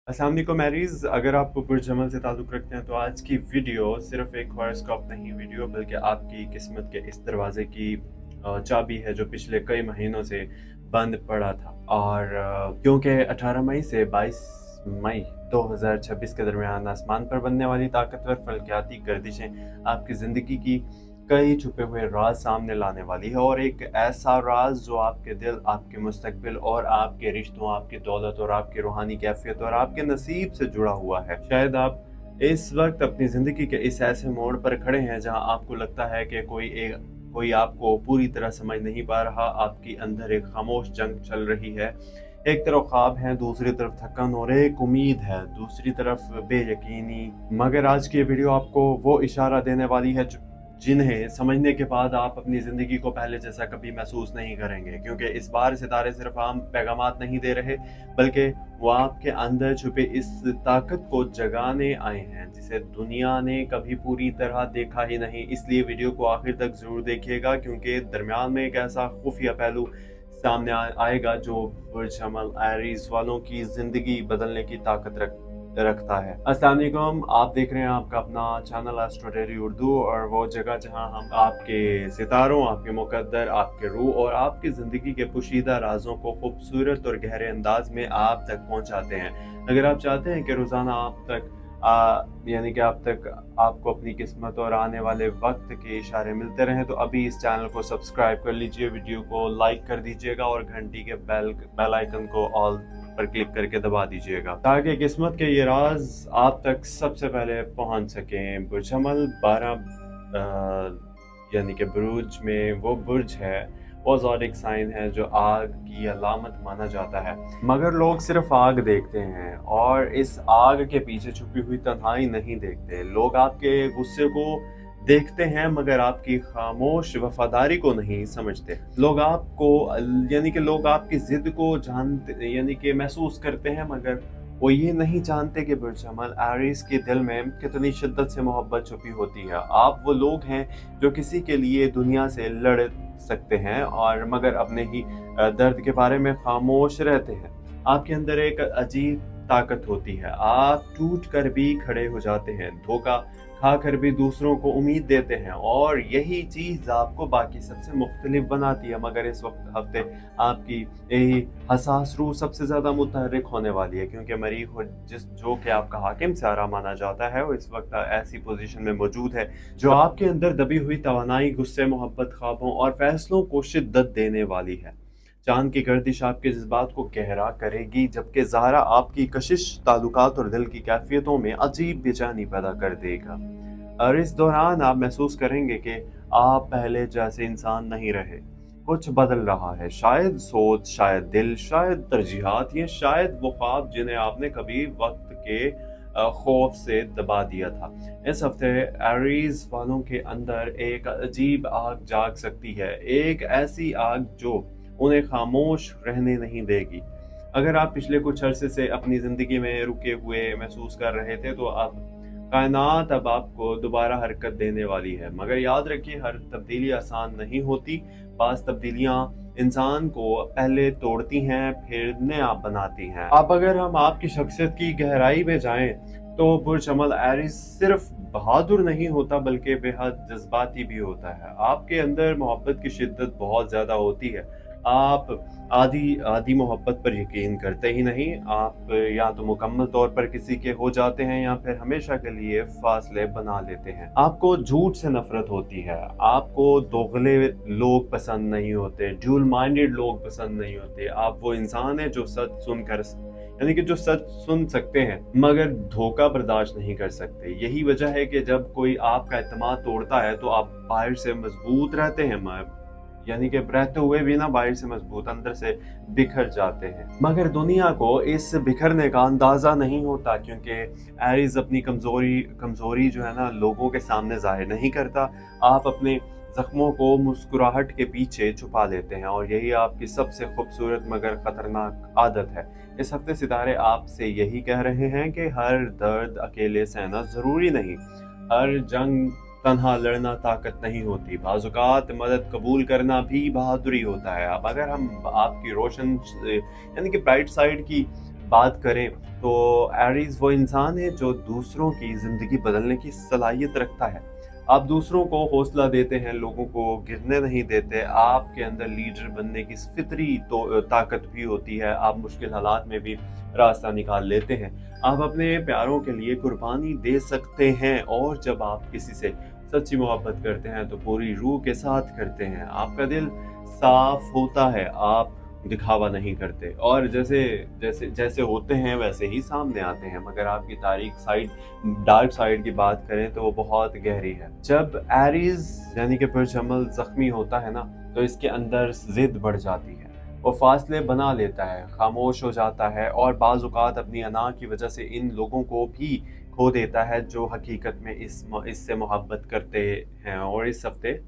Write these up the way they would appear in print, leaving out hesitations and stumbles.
अस्सलाम वालेकुम मैरीज, अगर आप पुरजमल से ताल्लुक़ रखते हैं तो आज की वीडियो सिर्फ एक हॉरोस्कोप नहीं वीडियो बल्कि आपकी किस्मत के इस दरवाजे की चाबी है जो पिछले कई महीनों से बंद पड़ा था। और क्योंकि 18 मई से 22 मई 2026 के दरमियान आसमान पर बनने वाली ताकतवर फल्कियाती गर्दिशें आपकी ज़िंदगी की कई छुपे हुए राज सामने लाने वाली है, और एक ऐसा राज जो आपके दिल, आपके मुस्तकबिल और आपके रिश्तों, आपकी दौलत और आपकी रूहानी कैफियत और आपके नसीब से जुड़ा हुआ है। शायद आप इस वक्त अपनी ज़िंदगी के इस ऐसे मोड़ पर खड़े हैं जहां आपको लगता है कि कोई आपको पूरी तरह समझ नहीं पा रहा। आपकी अंदर एक खामोश जंग चल रही है। एक तरफ ख्वाब है, दूसरी तरफ थकन, और एक उम्मीद है, दूसरी तरफ बेयकीनी। मगर आज की ये वीडियो आपको वो इशारा देने वाली है जिन्हें समझने के बाद आप अपनी ज़िंदगी को पहले जैसा कभी महसूस नहीं करेंगे, क्योंकि इस बार सितारे सिर्फ आम पैगामात नहीं दे रहे बल्कि वो आपके अंदर छुपे इस ताकत को जगाने आए हैं जिसे दुनिया ने कभी पूरी तरह देखा ही नहीं। इसलिए वीडियो को आखिर तक ज़रूर देखिएगा, क्योंकि दरमियान में एक ऐसा खुफिया पहलू सामने आएगा जो बुर्ज हमल एरीज वालों की ज़िंदगी बदलने की ताकत रखता है। अस्सलाम वालेकुम, आप देख रहे हैं आपका अपना चैनल एस्ट्रो डेली उर्दू, और वो जगह जहां हम आपके सितारों, आपके मुकद्दर, आपके रूह और आपकी ज़िंदगी के पोशीदा राजों को खूबसूरत और गहरे अंदाज में आप तक पहुंचाते हैं। अगर आप चाहते हैं कि रोज़ाना आप तक आपको अपनी किस्मत और आने वाले वक्त के इशारे मिलते रहें, तो अभी इस चैनल को सब्सक्राइब कर लीजिए, वीडियो को लाइक कर दीजिएगा और घंटी के बेल आइकन को ऑल पर क्लिक करके दबा दीजिएगा ताकि किस्मत के ये राज आप तक सबसे पहले पहुंच सकें। बुर्ज हमल 12 यानी कि बुरुज में वो बुर्ज है, वो ज़ोडिक साइन है जो आग की अलामत माना जाता है। मगर लोग सिर्फ आग देखते हैं और इस आग के पीछे छुपी हुई तन्हाई नहीं देखते। लोग आपके गुस्से को देखते हैं मगर आपकी खामोश वफादारी को नहीं समझते। लोग आपकी जिद को जानते यानी कि महसूस करते हैं, मगर वो ये नहीं जानते कि बुर्ज हमल एरीज के दिल में कितनी शिद्दत से मोहब्बत छुपी होती है। आप वो लोग हैं जो किसी के लिए दुनिया से लड़ सकते हैं और मगर अपने ही दर्द के बारे में खामोश रहते हैं। आपके अंदर एक अजीब ताकत होती है। आप टूट कर भी खड़े हो जाते हैं, धोखा खाकर भी दूसरों को उम्मीद देते हैं, और यही चीज़ आपको बाकी सबसे मुख्तलिफ बनाती है। मगर इस हफ्ते आपकी यही हसास रूह सबसे ज़्यादा मुतहर्रिक होने वाली है, क्योंकि मरीख जो कि आपका हाकिम सारा माना जाता है, वो इस वक्त ऐसी पोजीशन में मौजूद है जो आपके अंदर दबी हुई तवानाई, गुस्से, मोहब्बत, ख्वाबों और फैसलों को शिद्दत देने वाली है। चांद की गर्दिश आपके जज्बात को गहरा करेगी, जबकि ज़हरा आपकी कशिश ताल्लुकात और दिल की कैफियतों में अजीब बेचैनी पैदा कर देगा। और इस दौरान आप महसूस करेंगे कि आप पहले जैसे इंसान नहीं रहे, कुछ बदल रहा है। शायद सोच, शायद दिल, शायद तरजीहात, या शायद वो ख्वाब जिन्हें आपने कभी वक्त के खौफ से दबा दिया था। इस हफ्ते एरीज वालों के अंदर एक अजीब आग जाग सकती है, एक ऐसी आग जो उन्हें खामोश रहने नहीं देगी। अगर आप पिछले कुछ अरसे से अपनी ज़िंदगी में रुके हुए महसूस कर रहे थे, तो अब कायनात अब आपको दोबारा हरकत देने वाली है। मगर याद रखिए, हर तब्दीली आसान नहीं होती। बाज़ तब्दीलियाँ इंसान को पहले तोड़ती हैं, फिर नया बनाती हैं। अब अगर हम आपकी शख्सियत की गहराई में जाएं, तो बुर्ज हमल एरीज सिर्फ बहादुर नहीं होता बल्कि बेहद जज्बाती भी होता है। आपके अंदर मोहब्बत की शिद्दत बहुत ज़्यादा होती है। आप आधी आधी मोहब्बत पर यकीन करते ही नहीं। आप या तो मुकम्मल तौर पर किसी के हो जाते हैं या फिर हमेशा के लिए फासले बना लेते हैं। आपको झूठ से नफरत होती है, आपको दोगले लोग पसंद नहीं होते, ड्यूल माइंडेड लोग पसंद नहीं होते। आप वो इंसान है जो सच सुन सकते हैं मगर धोखा बर्दाश्त नहीं कर सकते। यही वजह है कि जब कोई आपका एतमाद तोड़ता है तो आप बाहर से मजबूत रहते हैं, यानी कि रहते हुए भी ना बाहर से मजबूत, अंदर से बिखर जाते हैं। मगर दुनिया को इस बिखरने का अंदाजा नहीं होता, क्योंकि एरीज अपनी कमजोरी जो है ना लोगों के सामने जाहिर नहीं करता। आप अपने जख्मों को मुस्कुराहट के पीछे छुपा लेते हैं, और यही आपकी सबसे खूबसूरत मगर खतरनाक आदत है। इस हफ्ते सितारे आपसे यही कह रहे हैं कि हर दर्द अकेले सहना जरूरी नहीं, हर जंग तन्हा लड़ना ताकत नहीं होती, बाज़-औक़ात मदद कबूल करना भी बहादुरी होता है। अब अगर हम आपकी रोशन यानी कि ब्राइट साइड की बात करें तो एरीज वो इंसान है जो दूसरों की ज़िंदगी बदलने की सलाहियत रखता है। आप दूसरों को हौसला देते हैं, लोगों को गिरने नहीं देते। आपके अंदर लीडर बनने की फितरी तो ताकत भी होती है। आप मुश्किल हालात में भी रास्ता निकाल लेते हैं। आप अपने प्यारों के लिए कुर्बानी दे सकते हैं और जब आप किसी से सच्ची मोहब्बत करते हैं तो पूरी रूह के साथ करते हैं। आपका दिल साफ होता है, आप दिखावा नहीं करते और जैसे जैसे जैसे होते हैं वैसे ही सामने आते हैं। मगर आपकी तारीख साइड, डार्क साइड की बात करें तो वो बहुत गहरी है। जब एरीज यानी कि पुरजमल जख्मी होता है ना, तो इसके अंदर जिद बढ़ जाती है। वो फासले बना लेता है, खामोश हो जाता है और बाज़ औक़ात अपनी अना की वजह से इन लोगों को भी खो देता है जो हकीकत में इससे मोहब्बत करते हैं। और इस हफ्ते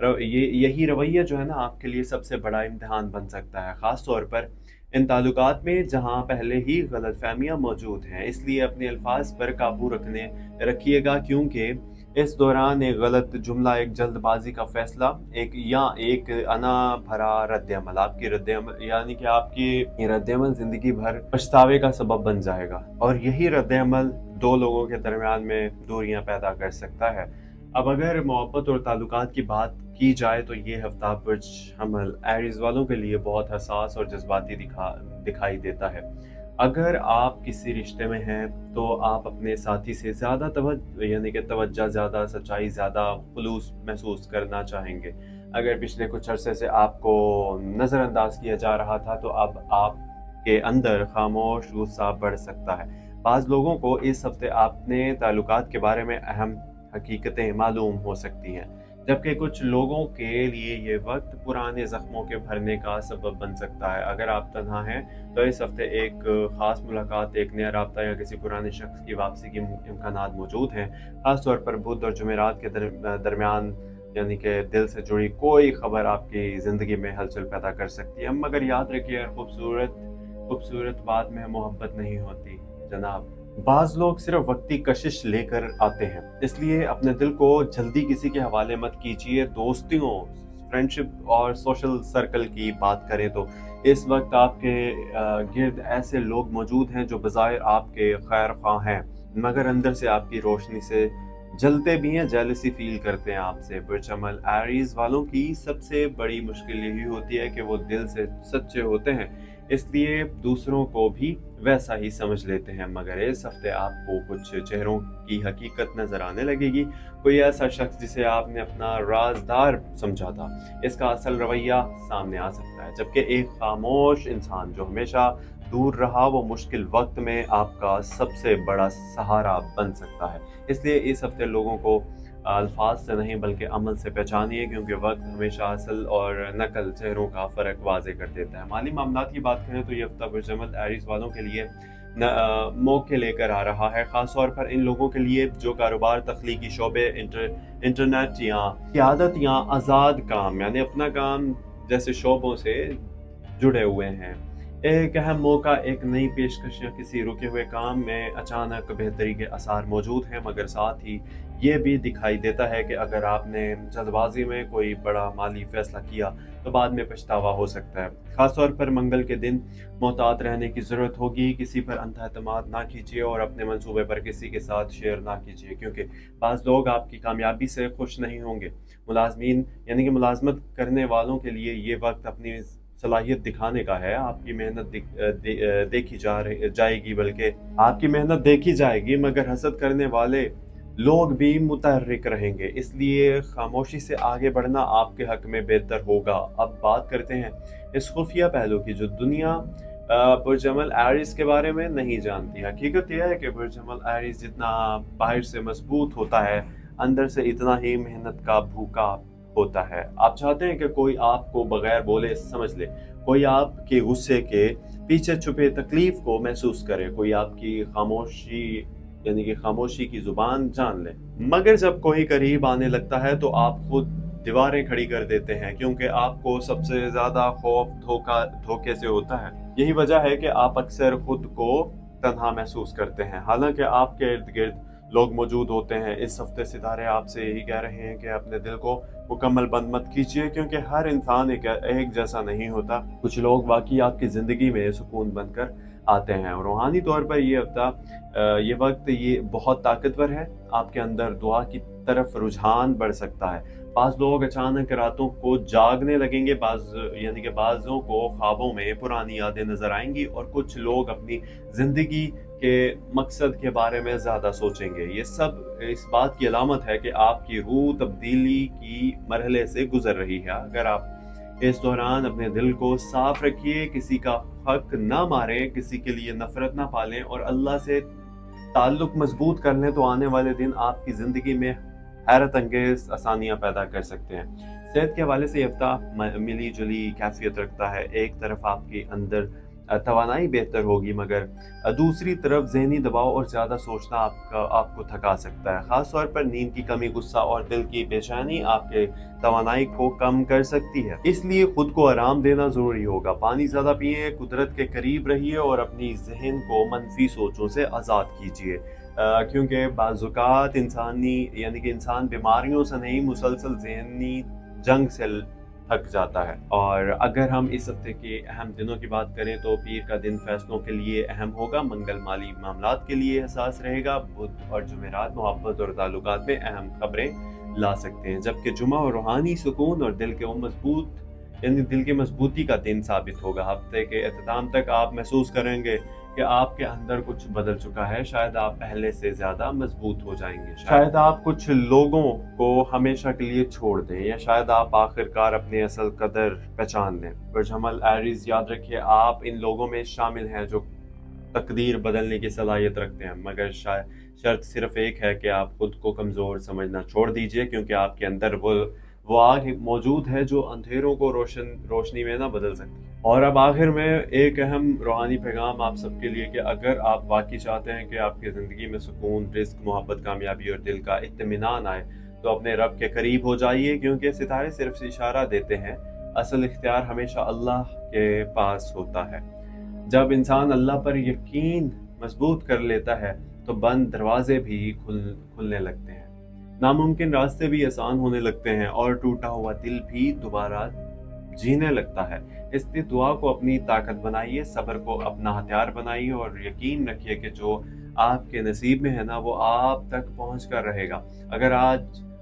यही रवैया जो है ना आपके लिए सबसे बड़ा इम्तिहान बन सकता है, ख़ास तौर पर इन ताल्लुकात में जहाँ पहले ही गलतफहमियाँ मौजूद हैं। इसलिए अपने अल्फाज पर काबू रखिएगा, क्योंकि इस दौरान एक गलत जुमला, एक जल्दबाजी का फैसला, एक अना भरा रद्द-ए-अमल, आपकी रद्द-ए-अमल यानी कि आपकी ये रद्द-ए-अमल ज़िंदगी भर पछतावे का सबब बन जाएगा और यही रद्द-ए-अमल दो लोगों के दरमियान में दूरियां पैदा कर सकता है। अब अगर मोहब्बत और ताल्लुकात की बात की जाए तो ये हफ्ता पुरजमल एरीज वालों के लिए बहुत हसास और जज्बाती दिखाई देता है। अगर आप किसी रिश्ते में हैं तो आप अपने साथी से ज़्यादा तवज्जो, ज़्यादा सच्चाई, ज़्यादा खुलूस महसूस करना चाहेंगे। अगर पिछले कुछ अरसे से आपको नज़रअंदाज किया जा रहा था तो अब आपके अंदर खामोश गुस्सा बढ़ सकता है। बाज़ लोगों को इस हफ्ते अपने ताल्लुकात के बारे में अहम हकीकतें मालूम हो सकती हैं, जबकि कुछ लोगों के लिए ये वक्त पुराने ज़ख्मों के भरने का सबब बन सकता है। अगर आप तन्हा हैं तो इस हफ्ते एक ख़ास मुलाकात, एक नया राब्ता या किसी पुराने शख्स की वापसी के इम्कानात मौजूद हैं। ख़ास तौर पर बुध और जुमेरात के दरमियान यानी कि दिल से जुड़ी कोई ख़बर आपकी ज़िंदगी में हलचल पैदा कर सकती है। मगर याद रखिए, खूबसूरत बात में मोहब्बत नहीं होती जनाब। बाज़ लोग सिर्फ वक्ती कशिश लेकर आते हैं, इसलिए अपने दिल को जल्दी किसी के हवाले मत कीजिए। दोस्तियों, फ्रेंडशिप और सोशल सर्कल की बात करें तो इस वक्त आपके गिर्द ऐसे लोग मौजूद हैं जो बज़ाहिर आपके खैर ख्वाह हैं, मगर अंदर से आपकी रोशनी से जलते भी हैं, जेलसी फील करते हैं आपसे। पुरजमल एरीज वालों की सबसे बड़ी मुश्किल यही होती है कि वो दिल से सच्चे होते हैं, इसलिए दूसरों को भी वैसा ही समझ लेते हैं। मगर इस हफ्ते आपको कुछ चेहरों की हकीकत नजर आने लगेगी। कोई ऐसा शख्स जिसे आपने अपना राजदार समझा था, इसका असल रवैया सामने आ सकता है, जबकि एक खामोश इंसान जो हमेशा दूर रहा वो मुश्किल वक्त में आपका सबसे बड़ा सहारा बन सकता है। इसलिए इस हफ्ते लोगों को अल्फाज से नहीं बल्कि अमल से पहचानिए, क्योंकि वक्त हमेशा असल और नकल चेहरों का फ़र्क वाज़े कर देता है। माली मामलात की बात करें तो ये हफ्ता पुरजमल एरीज वालों के लिए मौके लेकर आ रहा है, ख़ास तौर पर इन लोगों के लिए जो कारोबार, तख्लीकी शोबे, इंटरनेट या क़ियादत या आज़ाद काम यानी अपना काम जैसे शोबों से जुड़े हुए हैं। एक अहम मौका, एक नई पेशकश या किसी रुके हुए काम में अचानक बेहतरी के आसार मौजूद हैं। मगर साथ ही ये भी दिखाई देता है कि अगर आपने जल्दबाजी में कोई बड़ा माली फैसला किया तो बाद में पछतावा हो सकता है। खासतौर पर मंगल के दिन मोहतात रहने की ज़रूरत होगी। किसी पर अंधा एतमाद ना कीजिए और अपने मंसूबे पर किसी के साथ शेयर ना कीजिए, क्योंकि बाज़ लोग आपकी कामयाबी से खुश नहीं होंगे। मुलाजमीन यानी कि मुलाजमत करने वालों के लिए ये वक्त अपनी सलाहियत दिखाने का है। आपकी मेहनत देखी जाएगी, बल्कि आपकी मेहनत देखी जाएगी, मगर हसद करने वाले लोग भी मुतहर्रिक रहेंगे। इसलिए खामोशी से आगे बढ़ना आपके हक में बेहतर होगा। अब बात करते हैं इस खुफिया पहलू की जो दुनिया पुरजमल एरीज के बारे में नहीं जानती। हकीकत यह है कि पुरजमल एरीज जितना बाहर से मजबूत होता है, अंदर से इतना ही मेहनत का भूखा होता है। आप चाहते हैं कि कोई आपको बगैर बोले समझ ले, कोई आपके गुस्से के पीछे छुपे तकलीफ को महसूस करे, कोई आपकी खामोशी की जुबान जान ले। मगर जब कोई करीब आने लगता है तो आप खुद दीवारें खड़ी कर देते हैं, क्योंकि आपको सबसे ज्यादा खौफ धोखे से होता है। यही वजह है कि आप अक्सर खुद को तन्हा महसूस करते हैं, हालांकि आपके इर्द गिर्द लोग मौजूद होते हैं। इस हफ्ते सितारे आपसे यही कह रहे हैं कि अपने दिल को मुकम्मल बंद मत कीजिए, क्योंकि हर इंसान एक जैसा नहीं होता। कुछ लोग वाकई आपकी ज़िंदगी में सुकून बनकर आते हैं। और रूहानी तौर पर ये वक्त ये बहुत ताकतवर है। आपके अंदर दुआ की तरफ रुझान बढ़ सकता है। बाज़ लोग अचानक रातों को जागने लगेंगे, यानी कि बाज़ों को ख्वाबों में पुरानी यादें नज़र आएंगी, और कुछ लोग अपनी ज़िंदगी के मकसद के बारे में ज़्यादा सोचेंगे। ये सब इस बात की अलामत है कि आपकी रूह तब्दीली की मरहले से गुजर रही है। अगर आप इस दौरान अपने दिल को साफ रखिए, किसी का हक ना मारें, किसी के लिए नफरत ना पालें और अल्लाह से ताल्लुक मजबूत कर लें, तो आने वाले दिन आपकी ज़िंदगी में हैरत अंगेज आसानियाँ पैदा कर सकते हैं। सेहत के हवाले से ये हफ्ता मिली जुली कैफियत रखता है। एक तरफ आपके अंदर तवानाई बेहतर होगी, मगर दूसरी तरफ ज़हनी दबाव और ज़्यादा सोचना आपको थका सकता है। ख़ास तौर पर नींद की कमी, गुस्सा और दिल की बेचैनी आपके तवानाई को कम कर सकती है। इसलिए खुद को आराम देना ज़रूरी होगा। पानी ज़्यादा पिए, कुदरत के करीब रहिए और अपनी जहन को मनफी सोचों से आज़ाद कीजिए, क्योंकि बाज़ात इंसान बीमारियों से नहीं, मुसलसल ज़हनी जंग से थक जाता है। और अगर हम इस हफ्ते के अहम दिनों की बात करें तो पीर का दिन फैसलों के लिए अहम होगा, मंगल माली मामलात के लिए हसास रहेगा, बुध और जुमेरात मोहब्बत और ताल्लुकात में अहम खबरें ला सकते हैं, जबकि जुमा और रूहानी सुकून और दिल की मजबूती का दिन साबित होगा। हफ्ते के अख्ताम तक आप महसूस करेंगे कि आपके अंदर कुछ बदल चुका है। शायद आप पहले से ज्यादा मजबूत हो जाएंगे, शायद आप कुछ लोगों को हमेशा के लिए छोड़ दें, या शायद आप आखिरकार अपनी असल कदर पहचान लें। बरजमल एरीज, याद रखिए आप इन लोगों में शामिल हैं जो तकदीर बदलने की सलाहियत रखते हैं, मगर शर्त सिर्फ एक है कि आप खुद को कमज़ोर समझना छोड़ दीजिए, क्योंकि आपके अंदर वो आग मौजूद है जो अंधेरों को रोशनी में ना बदल सकती है। और अब आखिर में एक अहम रूहानी पैगाम आप सबके लिए कि अगर आप वाकई चाहते हैं कि आपकी ज़िंदगी में सुकून, रिस्क, मोहब्बत, कामयाबी और दिल का इत्मीनान आए, तो अपने रब के करीब हो जाइए, क्योंकि सितारे सिर्फ इशारा देते हैं, असल इख्तियार हमेशा अल्लाह के पास होता है। जब इंसान अल्लाह पर यकीन मजबूत कर लेता है तो बंद दरवाजे भी खुलने लगते हैं, नामुमकिन रास्ते भी आसान होने लगते हैं, और टूटा हुआ दिल भी दोबारा जीने लगता है। इसलिए दुआ को अपनी ताकत बनाइए, सब्र को अपना हथियार बनाइए, और यकीन रखिए कि जो आपके नसीब में है ना, वो आप तक पहुंच कर रहेगा।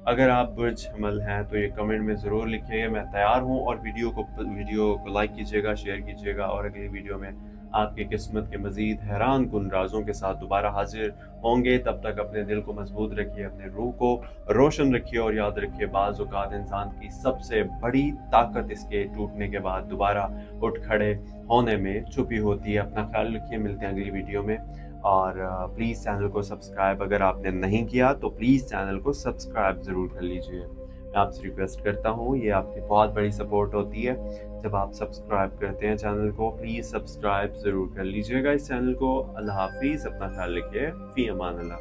अगर आप बुर्ज हमल हैं तो ये कमेंट में ज़रूर लिखिएगा, मैं तैयार हूँ। और वीडियो को लाइक कीजिएगा, शेयर कीजिएगा, और अगली वीडियो में आपकी किस्मत के मज़ीद हैरान कुन राजों के साथ दोबारा हाजिर होंगे। तब तक अपने दिल को मजबूत रखिए, अपने रूह को रोशन रखिए, और याद रखिए बाज़ औक़ात इंसान की सबसे बड़ी ताकत इसके टूटने के बाद दोबारा उठ खड़े होने में छुपी होती है। अपना ख्याल रखिए, मिलते हैं अगली वीडियो में। और प्लीज़ चैनल को सब्सक्राइब अगर आपने नहीं किया तो प्लीज़ चैनल को सब्सक्राइब ज़रूर कर लीजिए। मैं आपसे रिक्वेस्ट करता हूँ, ये आपकी बहुत बड़ी सपोर्ट होती है जब आप सब्सक्राइब करते हैं चैनल को। प्लीज़ सब्सक्राइब ज़रूर कर लीजिएगा इस चैनल को। अल्लाह हाफिज़, अपना ख्याल रखिए, फ़ी अमान अल्लाह।